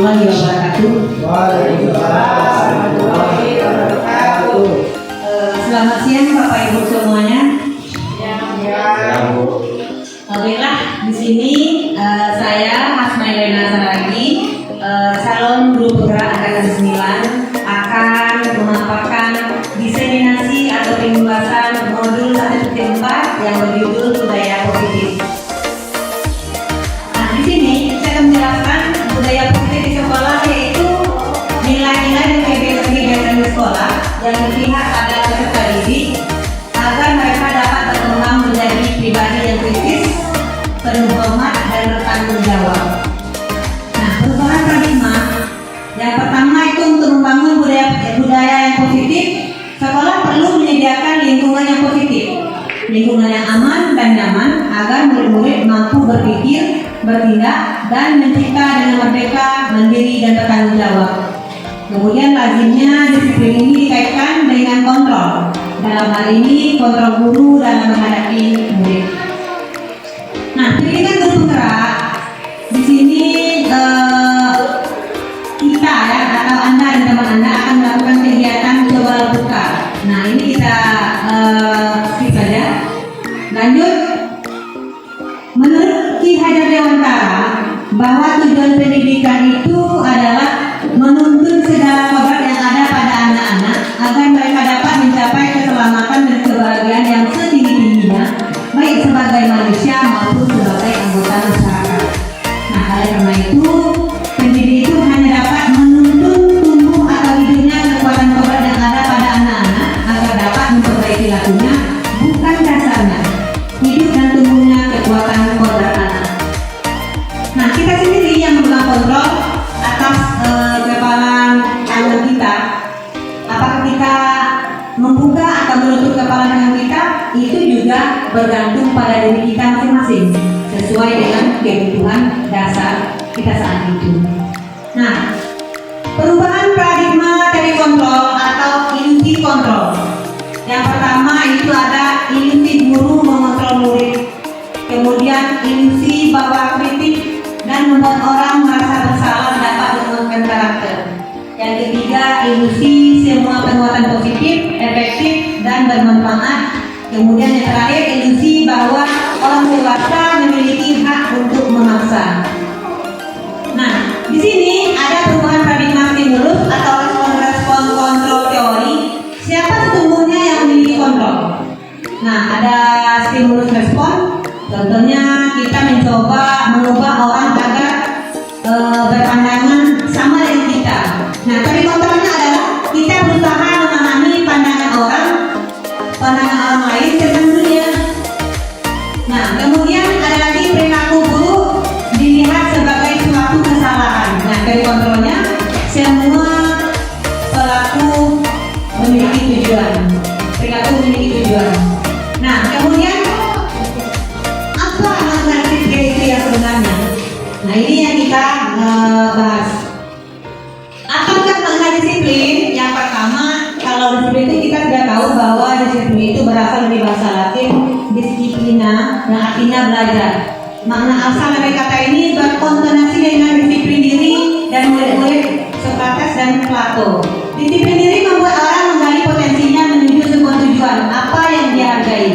warahmatullahi wabarakatuh. Waalaikumsalam warahmatullahi wabarakatuh. Selamat siang Bapak Ibu semuanya. Ya, Bu. Baiklah, di sini saya Hasmailena Saragi, calon guru penggerak angkatan 9 akan memaparkan diseminasi atau pembahasan modul 1.4 yang berjudul budaya positif. Nah, di sini saya akan menjelaskan budaya positif di sekolah, yaitu nilai-nilai dan kebiasaan di sekolah yang berpihak pada peserta didik agar mereka dapat berkembang menjadi pribadi yang kritis, penuh hormat dan bertanggung jawab. Nah, perubahan paradigma yang pertama itu untuk membangun budaya yang positif, sekolah perlu menyediakan lingkungan yang positif, lingkungan yang aman dan nyaman agar murid-murid mampu berpikir, bertindak, dan mencipta dengan merdeka, mandiri, dan bertanggung jawab. Kemudian lazimnya disiplin ini dikaitkan dengan kontrol. Dalam hal ini kontrol guru dalam menghadapi murid. Nah, pendidikan guru penggerak di sini kita ya atau Anda dan teman Anda akan melakukan kegiatan coba buka. Nah, ini kita skip saja. Lanjut. Menurut Ki Hajar Dewantara bahwa tujuan pendidikan itu adalah menuntun segala kodrat yang ada pada anak-anak agar mereka dapat mencapai keselamatan dan kebahagiaan yang setinggi-tingginya, baik sebagai manusia maupun sebagai anggota masyarakat. Nah, oleh karena itu, pendidik itu hanya dapat menuntun tumbuh atau hidupnya kekuatan kodrat yang ada pada anak-anak agar dapat memperbaiki lakunya, bukan dasarnya hidup dan tumbuhnya kekuatan kodrat anak. Nah, kita sendiri yang memegang kontrol atas kepalan tangan kita. Apakah kita membuka atau menutup kepala tangan kita, itu juga bergantung pada diri kita masing-masing sesuai dengan kebutuhan dasar kita saat itu. Nah, perubahan paradigma dari kontrol atau ilusi kontrol. Yang pertama itu ada ilusi guru mengontrol murid, kemudian ilusi bahwa kritik dan membuat orang merasa bersalah dapat mengembangkan karakter. Yang ketiga, ilusi semua penguatan positif, efektif, dan bermanfaat. Kemudian yang terakhir, ilusi bahwa orang dewasa memiliki hak untuk memaksa. Nah, di sini ada perubahan paradigma stimulus atau respon kontrol teori. Siapa sesungguhnya yang memiliki kontrol? Nah, ada stimulus respon. Contohnya kita mencoba mengubah orang agar berpandangan sama dengan kita. Nah, tapi kontrolnya adalah kita berusaha memahami pandangan orang lain tentang dunia. Nah, kemudian ada lagi perilaku buruk dilihat sebagai suatu kesalahan. Nah, dari kontrolnya semua pelaku memiliki tujuan. Perilaku memiliki tujuan. Nah, kemudian apa makna itu yang sebenarnya? Nah, ini yang kita bahas. Apakah makna disiplin? Yang pertama, kalau disiplin itu kita sudah tahu bahwa disiplin itu berasal dari bahasa Latin disciplina, yang artinya belajar. Makna asal dari kata ini berkonotasi dengan disiplin diri dan murid-murid Sokrates dan Plato. Disiplin diri membuat orang menggali potensinya menuju sebuah tujuan apa yang dia hargai.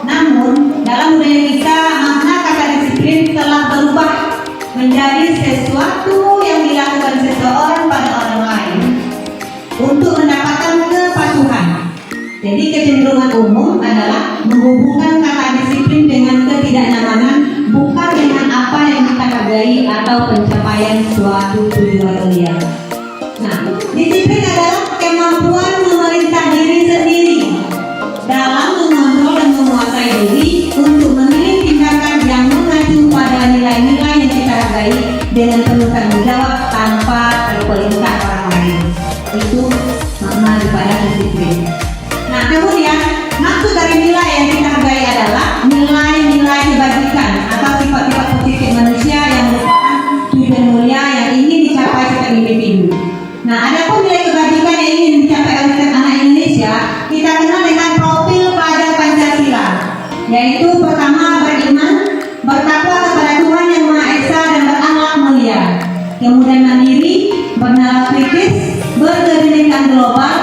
Namun, dalam budaya kita, makna kata disiplin telah berubah menjadi sesuatu yang dilakukan seseorang pada orang lain untuk mendapatkan kepatuhan. Jadi kecenderungan umum adalah menghubungkan kata disiplin dengan ketidaknyamanan, bukan dengan apa yang kita hargai atau pencapaian suatu tujuan mulia. Nah, disiplin adalah kemampuan memerintah diri sendiri dalam mengontrol dan menguasai diri untuk memilih tindakan yang mengacu pada nilai-nilai yang kita hargai dengan penuh tanggung jawab tanpa terperintah orang lain. Itu makna daripada disiplin. Nah, kemudian maksud dari nilai yang kita hargai adalah nilai-nilai kebajikan atau sifat-sifat positif manusia yang merupakan tujuan mulia yang ingin dicapai setiap individu. Nah, ada pun nilai kebajikan yang ingin dicapai oleh setiap anak Indonesia, kita kenal dengan profil pada Pancasila, yaitu pertama beriman, bertakwa kepada Tuhan Yang Maha Esa dan berakhlak mulia, kemudian mandiri, yang global,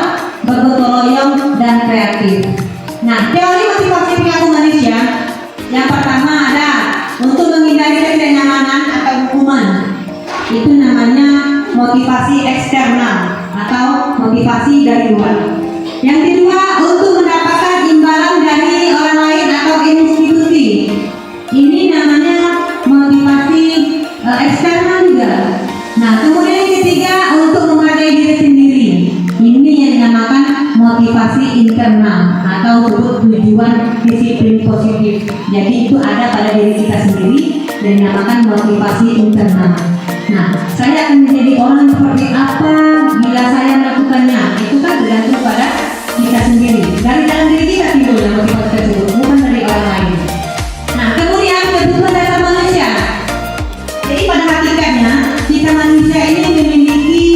bergotong royong, dan kreatif. Nah, teori motivasi perilaku manusia yang pertama ada untuk menghindari ketidaknyamanan atau hukuman. Itu namanya motivasi eksternal atau motivasi dari luar. Yang kedua, untuk mendapatkan imbalan dari orang lain atau institusi. Ini namanya motivasi eksternal juga. Nah, kemudian yang ketiga, untuk menghargai diri sendiri. Ini yang dinamakan motivasi internal atau tujuan disiplin positif. Jadi itu ada pada diri kita sendiri dan dinamakan motivasi internal. Nah, saya akan menjadi orang seperti apa bila saya melakukannya? Itu kan tergantung pada kita sendiri. Dari dalam diri kita timbul motivasi tersebut, bukan dari orang lain. Nah, kemudian kebutuhan dasar manusia. Jadi pada hakikatnya kita manusia ini memiliki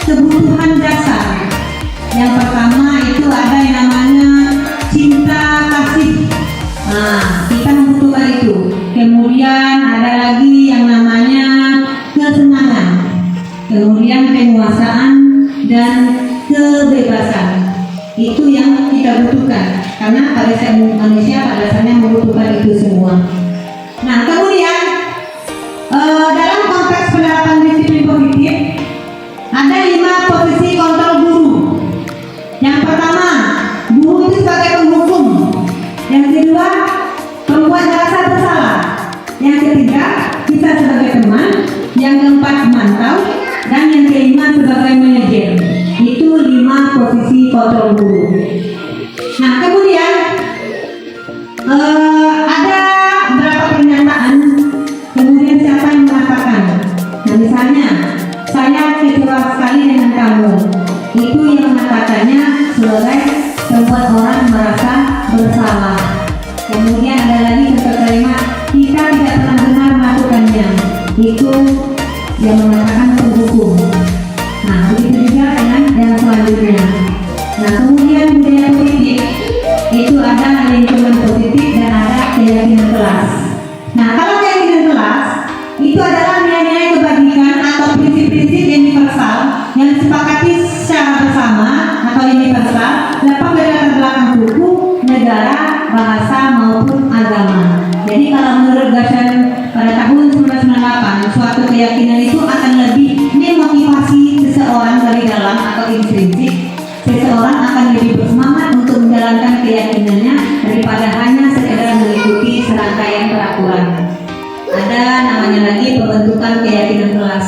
kebutuhan dasar. Yang pertama itu ada yang namanya cinta kasih. Nah, kita membutuhkan itu. Kemudian ada lagi yang namanya kesenangan. Kemudian penguasaan dan kebebasan. Itu yang kita butuhkan. Karena pada manusia pada dasarnya membutuhkan itu semua. Nah, kemudian dalam konteks penerapan disiplin positif ada 5 posisi kontrol guru. Yang pertama, guru itu sebagai penghukum. Yang kedua, pembuat merasa bersalah. Yang ketiga, kita sebagai teman. Yang keempat, memantau. Dan yang kelima, sebagai manajer. Itu 5 posisi kontrol guru. Nah, kemudian ada beberapa pernyataan. Kemudian siapa yang mengatakan? Nah, misalnya, saya kecewa sekali dengan kamu. Itu yang mengatakannya sebagai membuat orang merasa bersalah. Kemudian ada lagi contoh kalimat, kita tidak pernah benar melakukannya. Itu yang mengatakan penghukum. Nah, begitu juga dengan yang selanjutnya. Nah, kemudian budaya positif itu ada lingkungan positif dan ada keyakinan kelas. Nah, kalau keyakinan kelas itu adalah nilai-nilai kebajikan atau prinsip-prinsip universal yang disepakati secara bersama atau universal dapat berlatar belakang suku, negara, bahasa maupun agama. Jadi kalau menurut Gasan pada tahun 1998, suatu keyakinan itu akan lebih memotivasi seseorang dari dalam atau intrinsik. Seseorang akan lebih bersemangat untuk menjalankan keyakinannya daripada hanya sekedar mengikuti serangkaian peraturan. Ada namanya lagi pembentukan keyakinan kelas.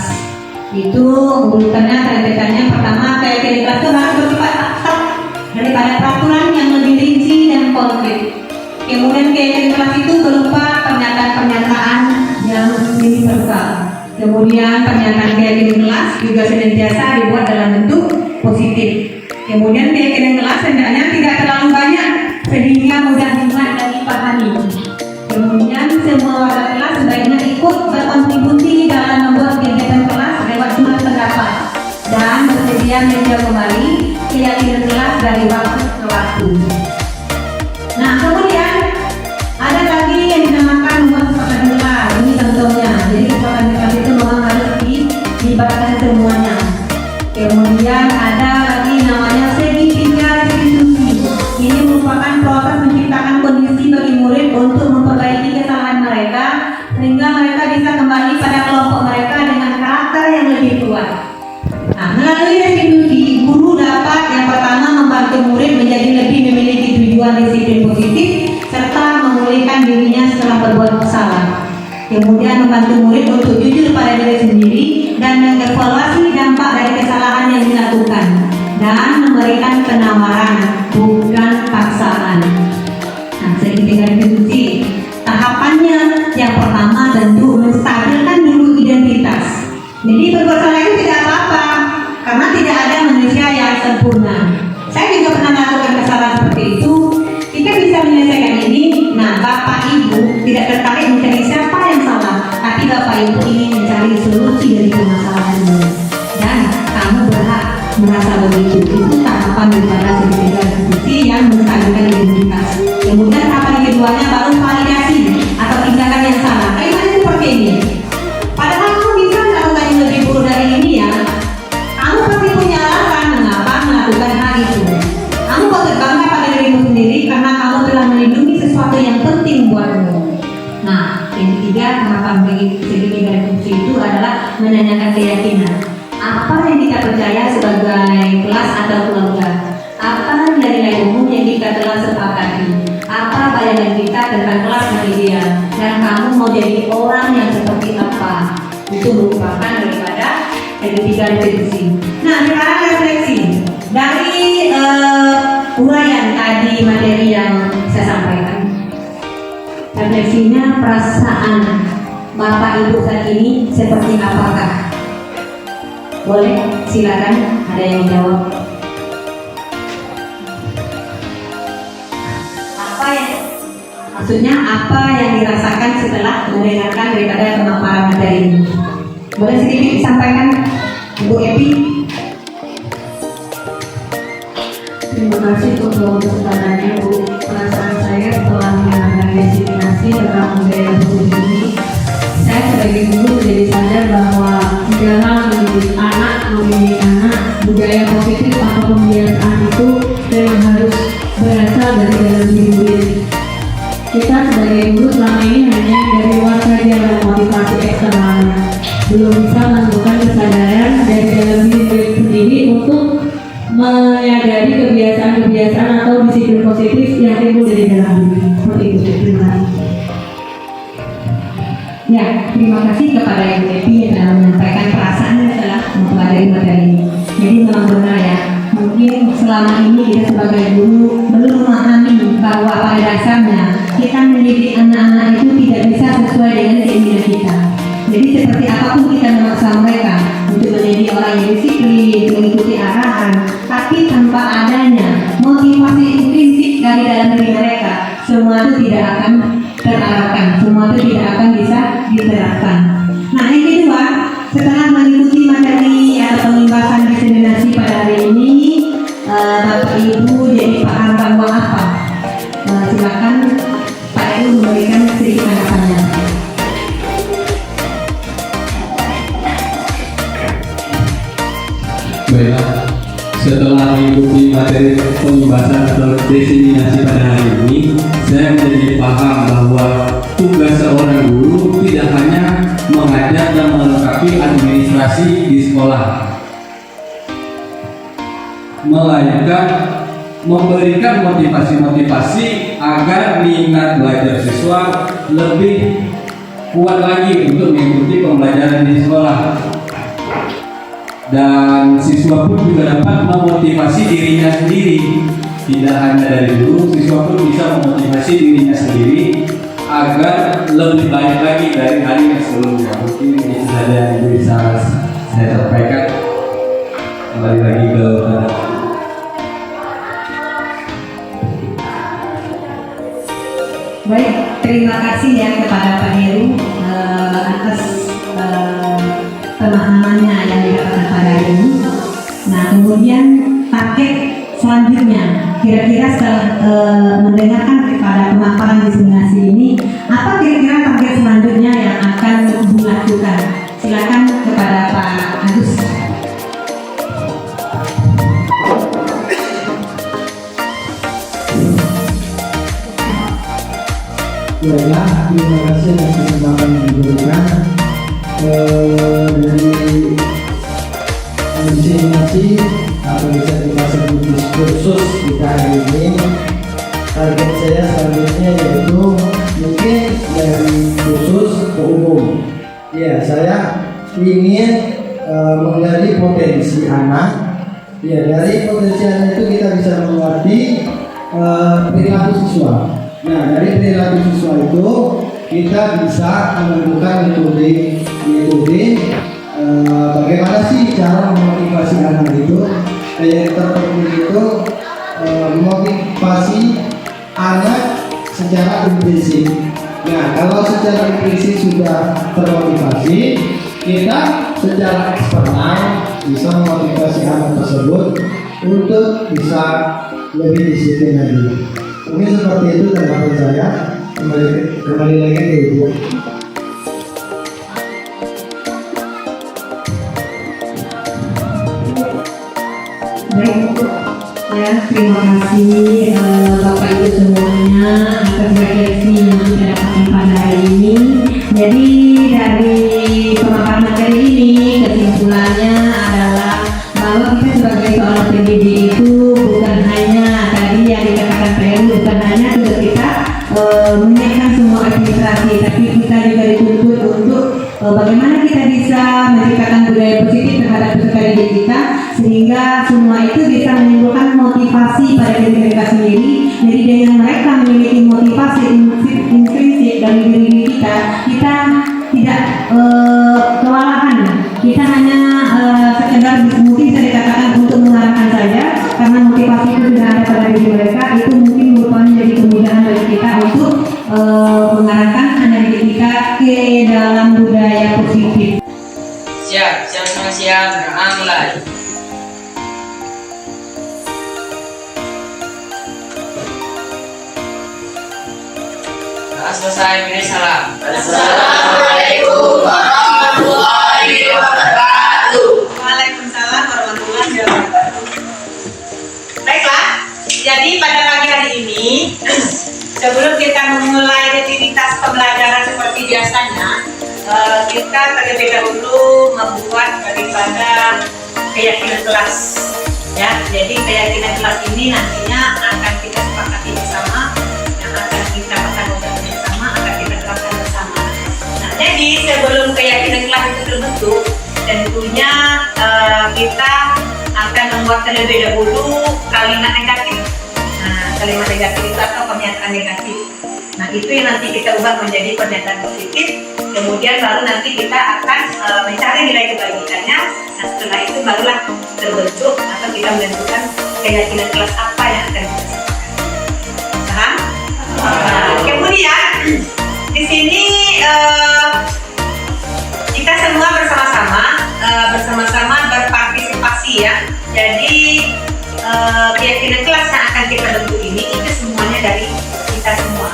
Itu urutannya rentetannya pertama, keyakinan kelas itu harus bersifat abstrak daripada peraturan yang lebih rinci dan konkret. Kemudian keyakinan kelas itu berupa pernyataan-pernyataan yang universal. Kemudian pernyataan keyakinan kelas juga senantiasa dibuat dalam bentuk positif. Kemudian keyakinan kelas hendaknya tidak terlalu banyak sehingga mudah diingat dan dipahami. Kemudian semua warga kelas sebaiknya ikut berkontribusi dalam membuat kegiatan kelas lewat surat pendapat dan bersedia meninjau kembali keyakinan kelas dari waktu ke waktu. Nah, kemudian ada lagi yang dinamakan membuat kesepakatan kelas. Ini contohnya. Jadi kesepakatan kelas itu memang harus dilibatkan semuanya. Kemudian ada lagi namanya segitiga restitusi. Ini merupakan proses menciptakan kondisi bagi murid untuk memperbaiki kesalahan mereka sehingga mereka bisa kembali pada kelompok mereka dengan karakter yang lebih kuat. Nah, melalui restitusi, guru dapat yang pertama membantu murid menjadi lebih memiliki tujuan disiplin positif serta memulihkan dirinya setelah berbuat salah. Kemudian membantu murid untuk jujur pada diri sendiri dan mengevaluasi dampak dari kesalahan yang dilakukan dan memberikan penawaran, bukan paksaan. Nah, segitiga restitusi. Tahapannya yang pertama tentu menstabilkan dulu identitas. Jadi berbuat salah itu tidak apa-apa, karena tidak ada manusia yang sempurna. Saya juga pernah melakukan kesalahan seperti itu. Kita bisa menyelesaikan ini. Nah, Bapak Ibu tidak tertarik mencari siapa yang salah, tapi Bapak Ibu ingin mencari solusi dari permasalahan ini. Dan kamu berhak merasa begitu. Itu tahapan daripada segitiga restitusi yang menstabilkan identitas. tahapan segitiga dari fungsi itu adalah menanyakan keyakinan. Apa yang kita percaya sebagai kelas atau keluarga? Apa nilai-nilai umum yang kita telah sepakati? Apa bayangan kita tentang kelas dan ideal? Dan kamu mau jadi orang yang seperti apa? Itu merupakan daripada segitiga referensi. Nah, sekarang refleksi dari uraian tadi materi yang saya sampaikan. Refleksinya, perasaan Bapak Ibu saat ini seperti apakah? Boleh, silakan ada yang jawab. Apa yang maksudnya apa yang dirasakan setelah mendengarkan daripada pemaparan materi ini? Boleh sedikit disampaikan, Ibu Epi? Terima kasih untuk kesempatannya, Bu. Perasaan saya setelah mendengarkan destinasi tentang budaya positif ini, saya sebagai guru menjadi sadar bahwa di dalam mendidik anak, budaya positif atau pembiasaan itu memang harus berasal dari dalam diri sendiri. Kita sebagai guru selama ini hanya dari luar saja memotivasi eksternalnya, belum bisa menemukan kesadaran dari dalam diri sendiri untuk menyadari kebiasaan-kebiasaan atau disiplin positif yang timbul dari dalam diri. Seperti itu, terima kasih. Ya, terima kasih kepada Ibu Epi yang telah menyampaikan perasaannya setelah mempelajari materi ini. Jadi memang benar ya, mungkin selama ini kita sebagai guru belum memahami bahwa pada dasarnya kita mendidik anak-anak itu tidak bisa sesuai dengan keinginan kita. Jadi seperti apapun kita memaksa mereka untuk menjadi orang yang disiplin, mengikuti arahan, tapi tanpa adanya motivasi intrinsik dari dalam diri mereka, semua itu tidak akan terarahkan, semua itu tidak akan bisa diterapkan. Nah, yang kedua, setelah mengikuti materi atau pembahasan diseminasi pada hari ini, Bapak Ibu jadi paham bahwa apa? Silakan Pak Ibu memberikan sedikit tanggapannya. Baiklah, setelah mengikuti materi pembahasan atau diseminasi pada hari ini, saya menjadi paham bahwa tugas seorang guru tidak hanya mengajar dan melengkapi administrasi di sekolah, melainkan memberikan motivasi-motivasi agar minat belajar siswa lebih kuat lagi untuk mengikuti pembelajaran di sekolah. Dan siswa pun juga dapat memotivasi dirinya sendiri. Tidak hanya dari guru, siswa pun bisa memotivasi dirinya sendiri agar lebih baik lagi dari hari yang sebelumnya. Mungkin itu saja yang bisa saya sampaikan. Kembali lagi ke Baik, terima kasih ya kepada Pak Heru atas pemahamannya yang didapatkan pada hari ini. Nah, kemudian target selanjutnya, kira-kira setelah mendengarkan kepada pemaparan diseminasi ini, apa kira-kira target selanjutnya yang akan dilakukan? Silakan kepada Pak Agus. Baiklah, terima kasih atas kesempatan yang diberikan. Dari diseminasi atau bisa kita sebut diskursus kita hari ini, target saya selanjutnya yaitu mungkin dari khusus ke umum. Ya, saya ingin menggali potensi anak. Ya, dari potensi anak itu kita bisa mengerti perilaku siswa. Nah, dari perilaku siswa itu kita bisa menentukan metode bagaimana sih cara memotivasi anak itu. Yang terpenting itu memotivasi anak secara implisit. Nah, kalau secara implisit sudah termotivasi, kita secara eksternal bisa memotivasi anak tersebut untuk bisa lebih disiplin lagi. Mungkin seperti itu tanggapan saya. Kembali lagi ke Ibu. Baik, ya, terima kasih Bapak Ibu semuanya atas refleksi yang kita dapatkan pada hari ini. Jadi dari pemaparan materi ini kesimpulannya adalah bahwa kita sebagai seorang pendidik itu bukan hanya tadi yang dikatakan Pak Heru, bukan hanya untuk kita menyiapkan semua administrasi, tapi kita juga dituntut untuk bagaimana kita bisa menciptakan budaya positif terhadap peserta didik kita, sehingga semua itu bisa menimbulkan motivasi pada diri mereka sendiri. Jadi dengan mereka memiliki motivasi intrinsik dari diri kita, kita tidak kewalahan. Kita hanya sekedar mungkin bisa dikatakan untuk mengarahkan saja, karena motivasi itu sudah ada pada diri mereka. Itu mungkin merupakan menjadi kemudahan bagi kita untuk mengarahkan anak didik kita ke dalam budaya positif. Siap, siap, beramai. Selesai, beri salam. Assalamualaikum warahmatullahi wabarakatuh. Waalaikumsalam warahmatullahi wabarakatuh. Baiklah, jadi pada pagi hari ini sebelum kita memulai rutinitas pembelajaran seperti biasanya, kita terlebih dahulu membuat daripada keyakinan kelas. Ya, jadi keyakinan kelas ini nantinya akan kita sepakati bersama, yang akan kita pertanggungjawabkan bersama, akan kita terapkan bersama. Nah, jadi sebelum keyakinan kelas itu terbentuk, tentunya kita akan membuat terlebih dahulu kalimat negatif. Nah, kalimat negatif itu atau pernyataan negatif. Nah, itu yang nanti kita ubah menjadi pernyataan positif. Kemudian baru nanti kita akan mencari nilai kebajikannya. Nah, setelah itu barulah terbentuk atau kita menentukan keyakinan kelas apa yang akan kita sampaikan. Paham? Nah, kemudian di sini kita semua bersama-sama berpartisipasi ya. Jadi keyakinan kelas yang akan kita bentuk ini itu semuanya dari kita semua.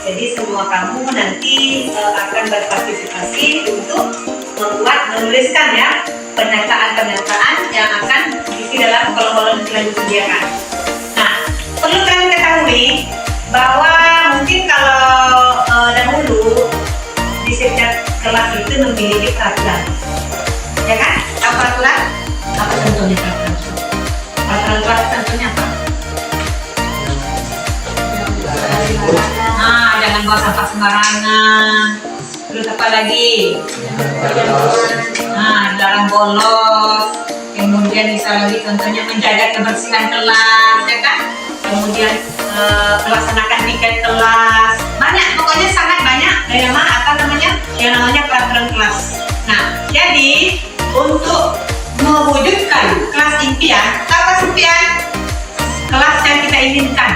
Jadi semua kamu nanti akan berpartisipasi untuk menuliskan ya pernyataan-pernyataan yang akan diisi dalam kolom-kolom yang disediakan. Nah, perlu kalian ketahui bahwa mungkin kalau dahulu di setiap kelas itu memiliki peraturan, ya kan? Apa peraturan? Apa contohnya peraturan? Peraturan kelas contohnya apa? Nah, jangan buang sampah sembarangan. Terus apa lagi? Nah, dilarang bolos. Kemudian bisa lagi contohnya menjaga kebersihan kelas, ya kan? Kemudian melaksanakan tiket kelas. Banyak, pokoknya sangat banyak yang namanya peraturan kelas. Nah, jadi untuk mewujudkan kelas impian, apa impian? Kelas yang kita inginkan,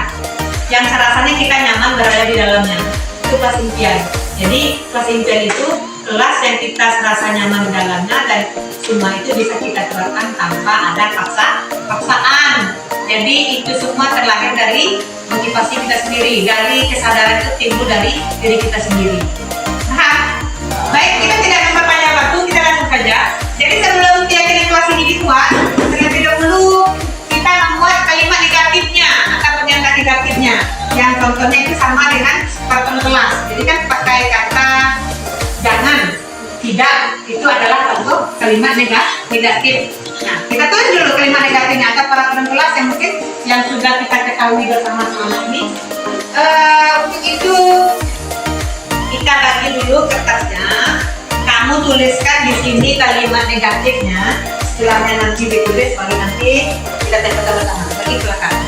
yang rasanya kita nyaman berada di dalamnya, itu kelas impian. Jadi kelas impian itu kelas yang kita serasa nyaman di dalamnya dan semua itu bisa kita terapkan tanpa ada paksaan. Jadi itu semua terlahir dari motivasi kita sendiri, dari kesadaran itu timbul dari diri kita sendiri. Nah, baik, kita tidak memperpanjang waktu, kita langsung saja. Jadi sebelum keyakinan kelas ini dibuat, terlebih dahulu kita membuat kalimat negatifnya atau pernyataan negatifnya. Yang contohnya itu sama dengan peraturan kelas. Jadi kan pakai kata jangan, tidak, itu adalah contoh kalimat negatif. Nah, kita tulis dulu kalimat negatifnya atau peraturan kelas yang mungkin yang sudah kita ketahui bersama-sama ini. Untuk itu kita bagi dulu kertasnya. Kamu tuliskan di sini kalimat negatifnya. Setelahnya nanti ditulis, baru nanti kita tempel bersama. Bagi belakang.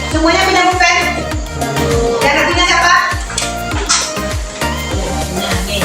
Semuanya punya pulpen? Yang satunya siapa? Nah, nih.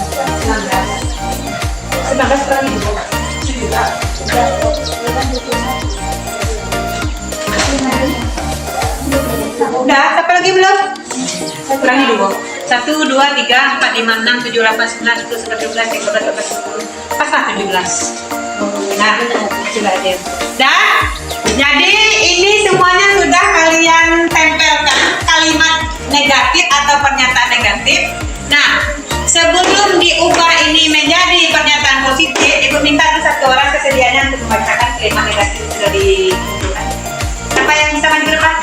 15 kali. Udah, siapa lagi belum? Kurangi dulu. 1, 2, 3, 4, 5, 6, 7, 8, 9, 10, 11, 12, 13, 14, 15. Paslah 17. Nah, sudah aja. Dan jadi ini semuanya sudah kalian tempelkan kalimat negatif atau pernyataan negatif. Nah, sebelum diubah ini menjadi pernyataan positif, Ibu minta tuh satu orang kesediaannya untuk membacakan kalimat negatif yang sudah dikumpulkan. Siapa yang bisa maju ke depan?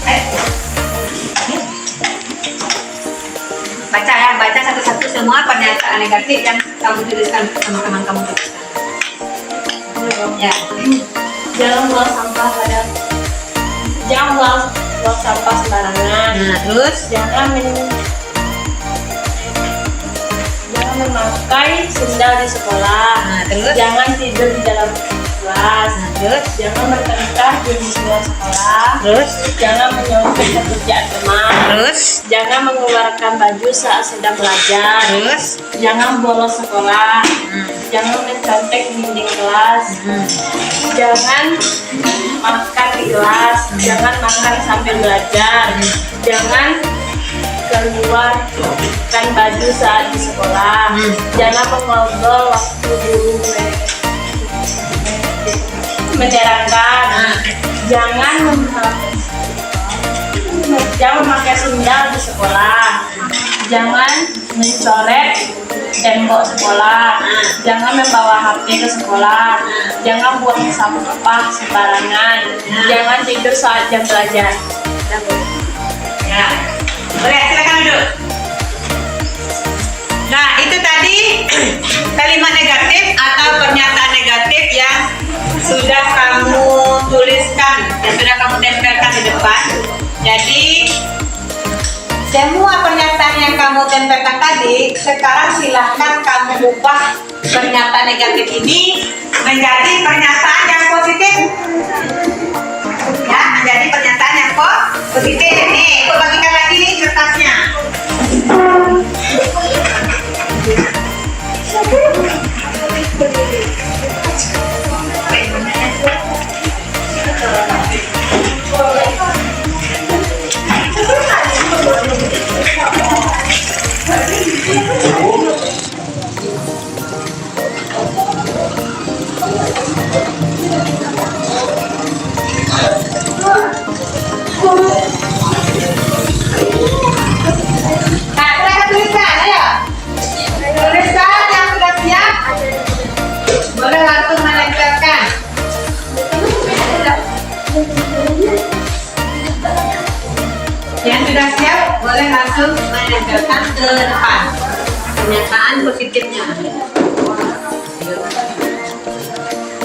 Ayo. Baca ya, baca satu-satu semua pernyataan negatif yang kamu tuliskan sama teman kamu tuliskan. Ya. Jangan buang sampah sembarangan. Nah, terus Jangan memakai sendal di sekolah. Nah, terus? Jangan tidur di dalam kelas. Nah, terus? Jangan bertengkar di luar sekolah. Terus? Jangan menyolokkan pekerjaan teman. Terus? Jangan mengeluarkan baju saat sedang belajar. Terus? Jangan bolos sekolah. Jangan mencontek dinding kelas. Jangan makan di kelas. Jangan makan sambil belajar. Jangan keluarkan baju saat di sekolah. Jangan mengobrol waktu guru menyeramkan. Jangan memakai sendal di sekolah. Jangan mencoret tembok sekolah. Jangan membawa HP ke sekolah. Jangan buang sampah sembarangan. Jangan tidur saat jam belajar. Ya. Boleh, silakan duduk. Nah, itu tadi kalimat negatif atau pernyataan negatif yang sudah kamu tuliskan, yang sudah kamu tempelkan di depan. Jadi, semua pernyataan yang kamu tempelkan tadi, sekarang silahkan kamu ubah pernyataan negatif ini menjadi pernyataan yang positif. Ya, menjadi pernyataan yang positif. Nih, aku bagikan lagi nih kertasnya. Nah, silakan tuliskan, ayo. Tuliskan yang sudah siap. Boleh langsung menempelkan. Yang sudah siap, boleh langsung menempelkan ke depan. Pernyataan positifnya.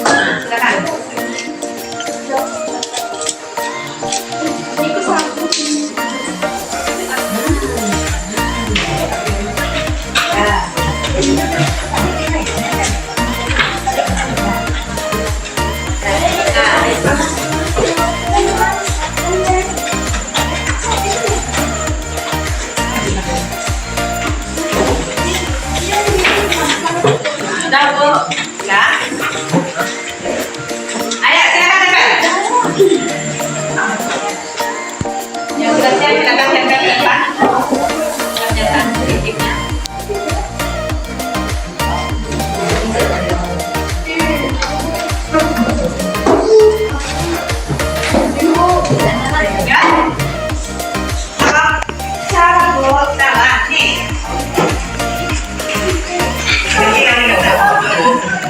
Nah, silakan. Sudah, Bu? Ya. Ayo, silakan tempel. Yang sudah siap, silakan tempel ke depan. Pernyataan positifnya. Ya. Salah, Bu. Salah. Nih. Ini yang udah.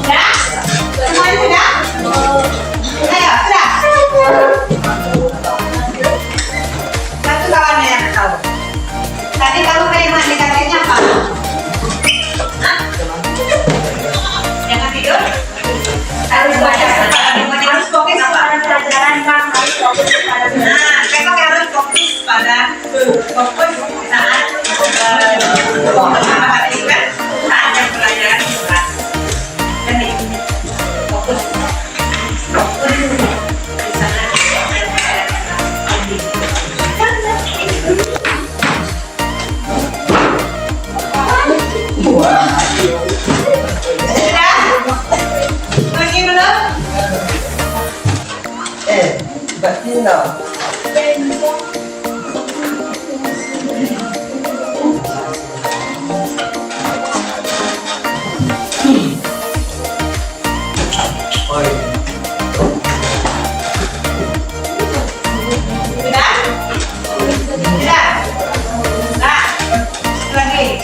Sudah? Semuanya sudah? Ayo, sudah. Satu kawannya yang tahu. Tadi kamu kalimat negatifnya apa? Hah? Jangan tidur? Harus baca. Harus fokus pada pelajaran, Kang. Harus fokus pada besok harus fokus pada saat saat yang pelajaran kelas. Jadi fokus di sana. Sudah? Pergi dulu. Batino. Sudah? Sudah? Nah, satu lagi.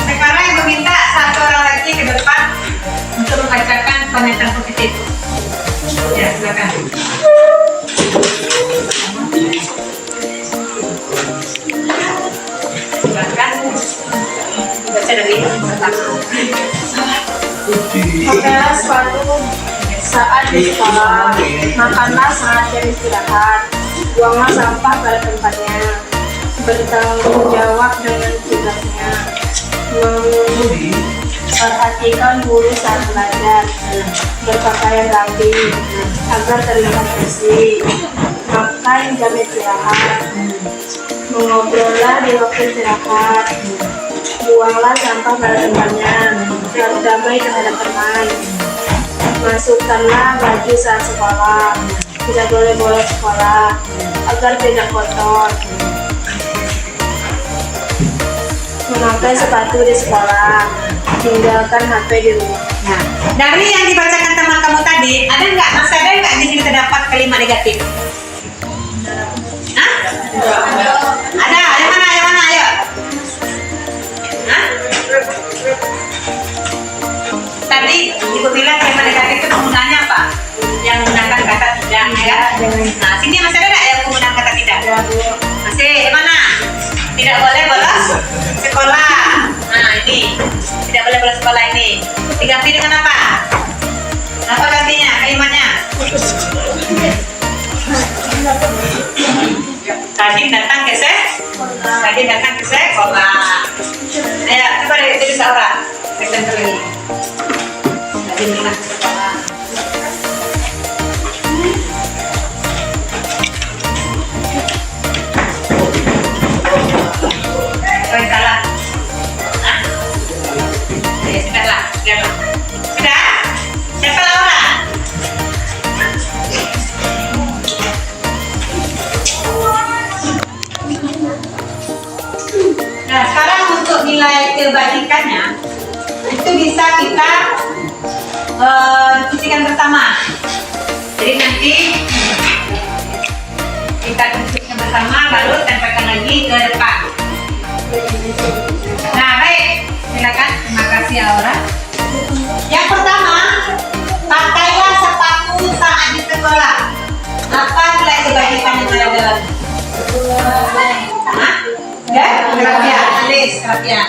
Sekarang yang meminta satu orang lagi ke depan untuk membacakan pernyataan positif. Ya, silakan. Silakan. Baca dari pertama. Pakailah sepatu saat di sekolah, makanlah saat jam istirahat, buanglah sampah pada tempatnya, bertanggung jawab dengan tugasnya, perhatikan guru saat belajar, berpakaian rapi agar terlihat bersih, makan jam istirahat, mengobrollah di waktu istirahat, buanglah sampah pada tempatnya, berdamai terhadap teman, masukkanlah baju saat sekolah, tidak boleh bolos sekolah agar tidak kotor, memakai sepatu di sekolah, tinggalkan HP di rumah. Nah, dari yang dibacakan teman kamu tadi, masih ada nggak di sini terdapat kalimat negatif? Hah? Ada. Yang mana? Ayo. Hah? Tadi ibu bilang kalimat negatif itu penggunaannya apa? Yang menggunakan kata tidak, ya? Nah, sini masih ada nggak yang menggunakan kata tidak? Masih. Yang mana? Tidak boleh bolos sekolah. Nah, ini tidak boleh bolos sekolah ini. Diganti dengan apa? Apa gantinya kalimatnya? Tadi datang ke sekolah. Ayo, coba dari seorang. Seksen lagi. Tadi datang ke sekolah. Salah. Hah? Ya, sudahlah. Sudah? Siapa Laura? Nah, sekarang untuk nilai kebaikannya itu bisa kita diskusikan bersama. Jadi nanti kita diskusikan bersama, lalu tempelkan lagi ke depan. Nah, baik, silakan. Terima kasih Aura. Yang pertama, pakailah sepatu saat di sekolah. Apa nilai kebaikan yang ada dalam? Hah? Ya, kerapian. Tulis kerapian.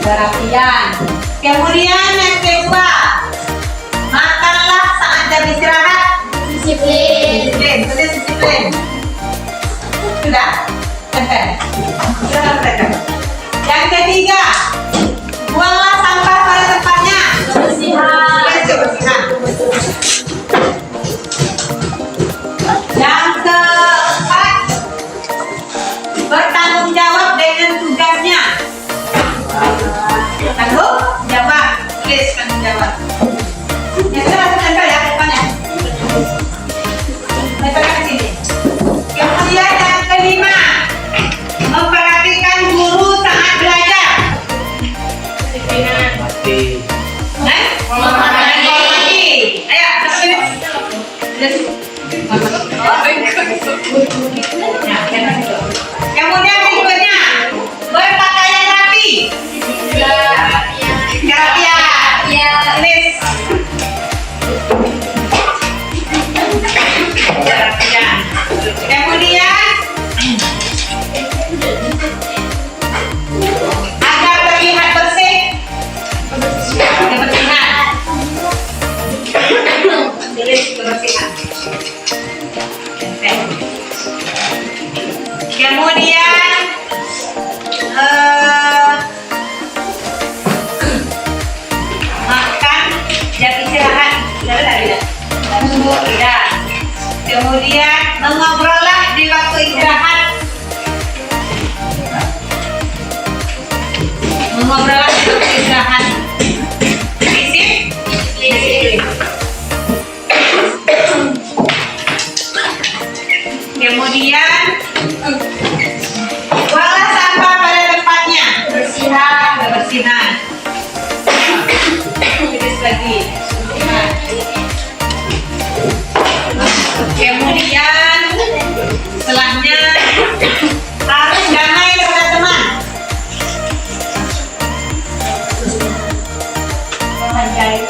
Kerapian. Kemudian yang kedua, makanlah saat jam istirahat. Disiplin. Tulis disiplin. Sudah? Sudah. Yang ketiga, buanglah sampah pada tempatnya. Kebersihan. Yang keempat, bertanggung jawab dengan tugasnya. Tanggung jawab, tulis tanggung jawab. Yang sudah langsung tempel ya depannya. Nah, kemudian berikutnya berpakaian rapi. Kerapian. Tulis. Kerapian. Kemudian agar terlihat bersih. Kebersihan. Tulis kebersihan. Kemudian makan jam istirahat. Tidak. Tidak. Kemudian mengobrollah di waktu istirahat. Mengobrollah di waktu istirahat. Disiplin. Kemudian buanglah sampah pada tempatnya. Kebersihan. Tulis lagi. Kemudian setelahnya harus damai kepada teman.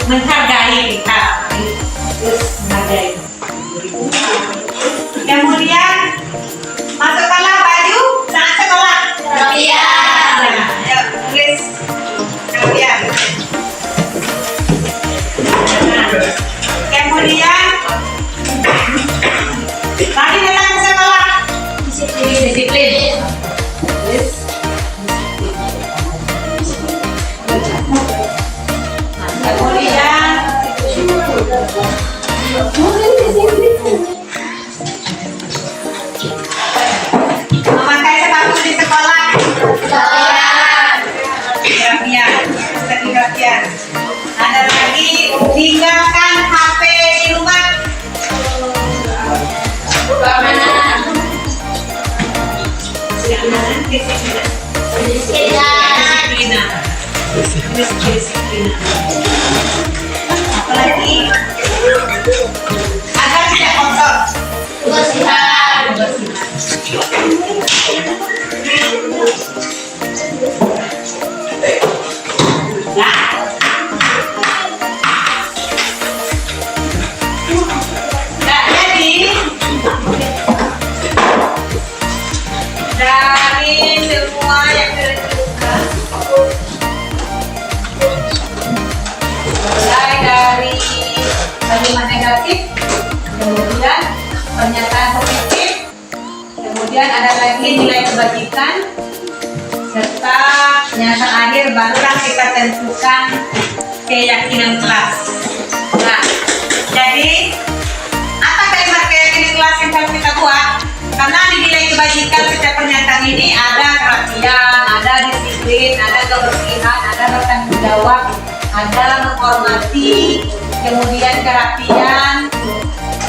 Menghargai. Terus menghargai. Kemudian masukkanlah baju saat sekolah. Kerapian. Ya, tulis kerapian. Nah, kemudian lagi datang ke sekolah. Disiplin. Tulis. Kemudian memakai sepatu di sekolah. Kerapian. Ada lagi tinggalkan HP di rumah. Disiplin. Apalagi agar tidak kotor. Kebersihan. Jadi dari semua yang terjadi, mulai dari kalimat negatif, kemudian pernyataan positif, kemudian ada lagi nilai kebajikan, serta pernyataan akhir barulah kita tentukan keyakinan kelas. Nah, jadi apa kalimat keyakinan kelas yang harus kita buat? Karena di nilai kebajikan setiap pernyataan ini ada kerapian, ada disiplin, ada kebersihan, ada bertanggung jawab, ada menghormati, kemudian kerapian,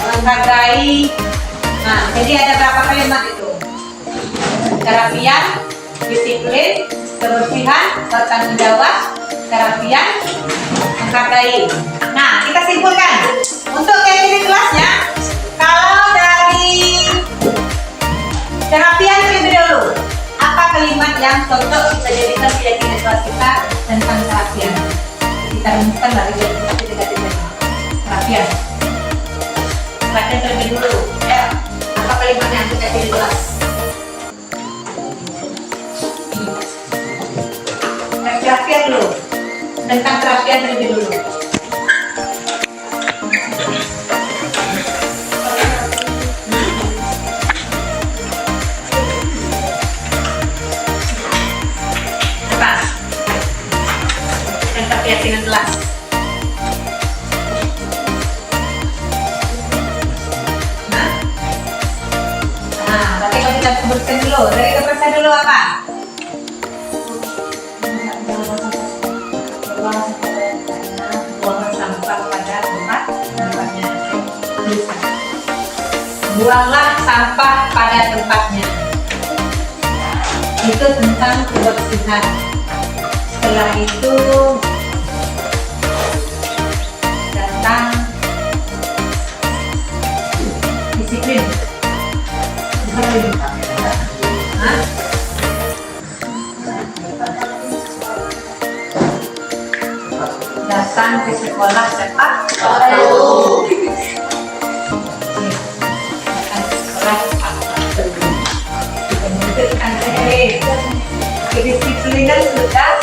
menghargai. Nah, jadi ada berapa kalimat itu? Kerapian, disiplin, kebersihan, bertanggung jawab, kerapian, menghargai. Nah, kita simpulkan untuk keyakinan kelasnya. Kalau dari kerapian terlebih dahulu, apa kalimat yang cocok kita jadikan keyakinan kelas kita tentang kerapian? Kita rumuskan dari kerapian. Kerapian terlebih dulu. Apa kalimat yang kita jadi kelas? Kerapian dulu. Tentang kerapian terlebih dulu. Keyakinan kelas. Nah, berarti kalau kita sebutkan dulu, dari kepercayaan dulu apa? Buang sampah pada tempatnya. Buanglah sampah pada tempatnya. Itu tentang kebersihan. Setelah itu tentang Disiplin. Hah? Datang ke sekolah tepat waktu. Kedisiplinan sudah,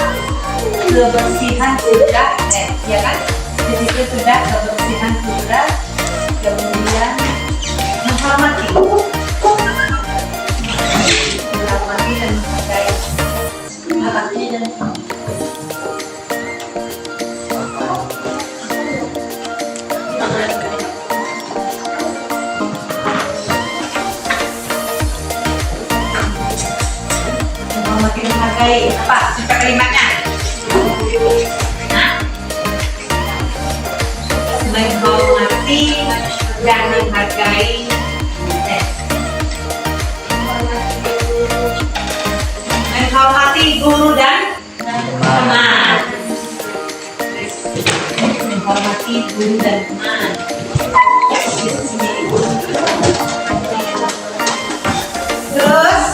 kebersihan sudah, ya kan? Disiplin sudah, kebersihan sudah, kemudian menghormati dan menghargai. Menghormati dan menghargai. Apa? Suka kalimatnya? Hah? Menghormati dan menghargai. Menghormati guru dan teman. Menghormati guru dan teman. Terus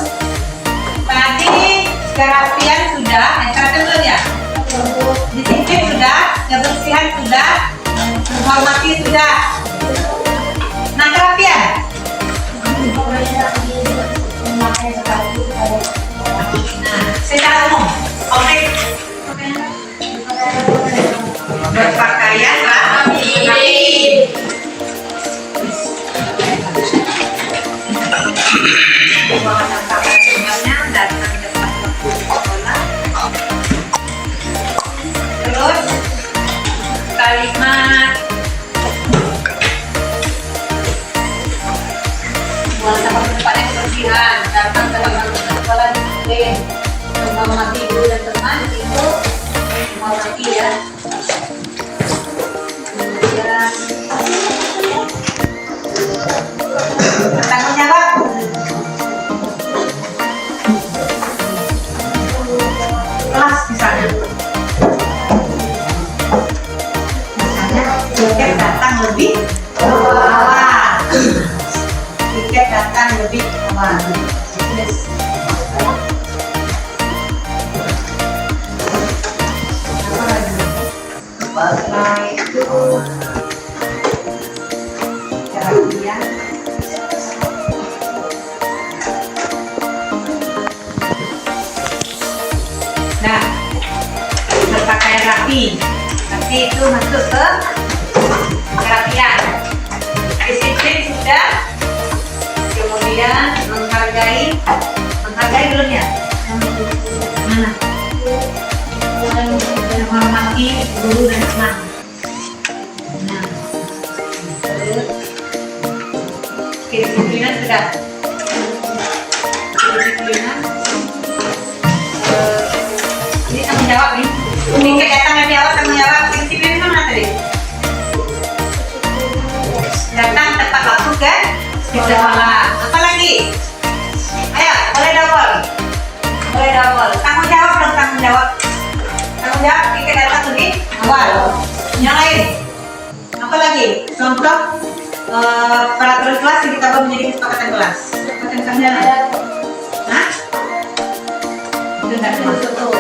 tadi kerapian sudah, kerapian belum ya? Disiplin sudah, kebersihan sudah, menghormati sudah. Nah, kerapian. Nah, secara umum, objek berpakaian rapi. Buang sampah semuanya, datang tepat waktu sekolah. Terus kalimat buang sampah tempatnya kebersihan, datang tepat waktu sekolah, disiplin, menghormati guru dan teman itu menghormati ya. Kemudian bertanggung jawab. Kelas misalnya tiket datang lebih awal. Tiket datang lebih awal. Setelah itu kerapian. Nah, berpakaian rapi. Nanti itu masuk ke kerapian. Disiplin sudah. Kemudian menghargai belum ya? Mana? Menghormati guru dan teman. Nah, terus kedisiplinan sudah. Kedisiplinan. Ini tanggung jawab nih. Tiket datang lebih awal, tanggung jawab. Kedisiplinan itu mana tadi? Datang tepat waktu kan? Sekolah. Apa lagi? Ayo, boleh double. Boleh double. Tanggung jawab dong, tanggung jawab. Tanggung jawab, tiket datang lebih awal. Yang lain? Apa lagi? Contoh peraturan kelas yang kita buat menjadi kesepakatan kelas. Kesepakatan sarjana. Hah? Itu nggak termasuk tuh.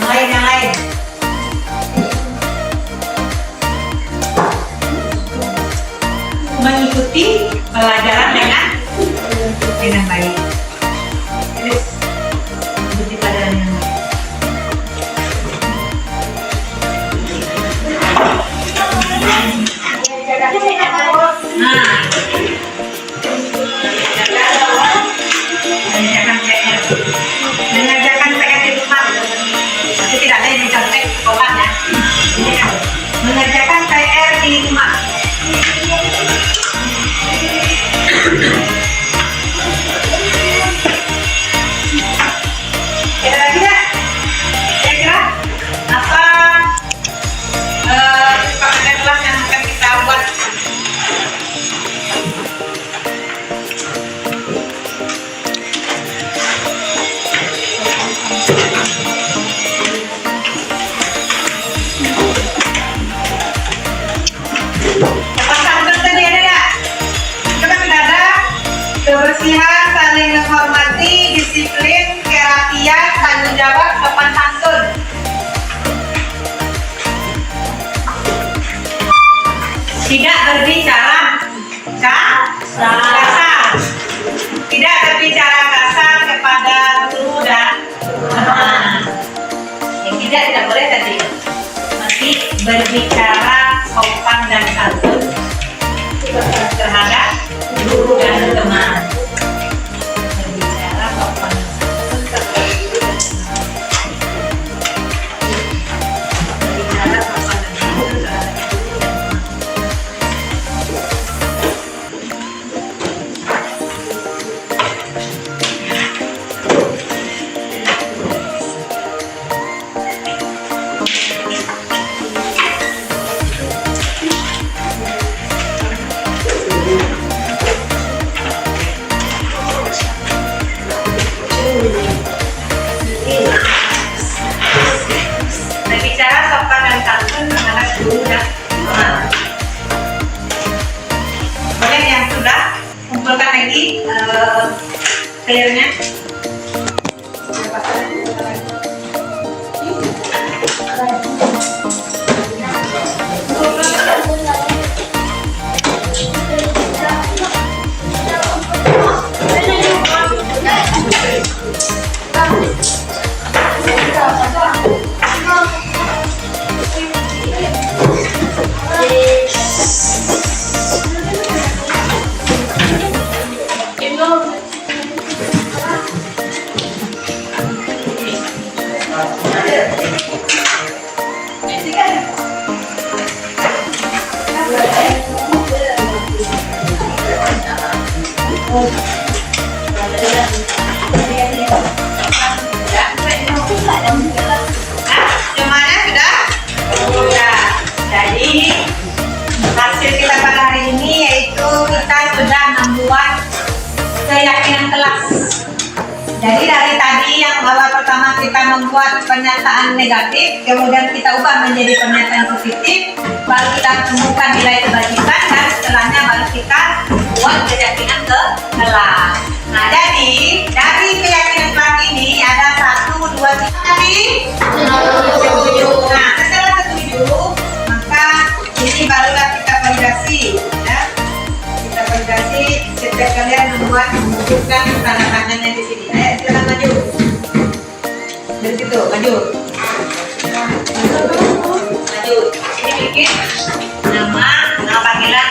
Yang lain. Mengikuti pelajaran dengan baik. Terus mengikuti pelajaran yang baik. Nah, mengerjakan PR di rumah. Tapi tidak ada yang mencapai sekolah ya. Mengerjakan PR di rumah. kebersihan, saling menghormati, disiplin, kerapian, tanggung jawab, sopan santun. Tidak berbicara kasar. Tidak berbicara kasar kepada guru dan teman. Yang tidak boleh tadi. Masih berbicara sopan dan santun terhadap guru dan teman. Berbicara sopan dan santun terhadap guru dan teman. Berbicara sopan dan santun terhadap guru dan teman. Berbicara sopan dan santun terhadap guru dan teman. Boleh yang sudah kumpulkan lagi clearnya. Semuanya sudah? Sudah. Jadi hasil kita pada hari ini yaitu kita sudah membuat keyakinan kelas. Jadi dari tadi yang awal pertama kita membuat pernyataan negatif, kemudian kita ubah menjadi pernyataan positif, baru kita temukan nilai kebajikan dan setelahnya baru kita buat keyakinan ke kelas. Nah jadi dari keyakinan kelas ini ada 1, 2, 3 tadi setuju. Nah setelah setuju maka ini barulah kita validasi ya. Kita validasi setiap kalian menunjukkan tanda tangannya di sini. Ayo silakan maju. Dari situ maju. Maju. Ini bikin nama panggilan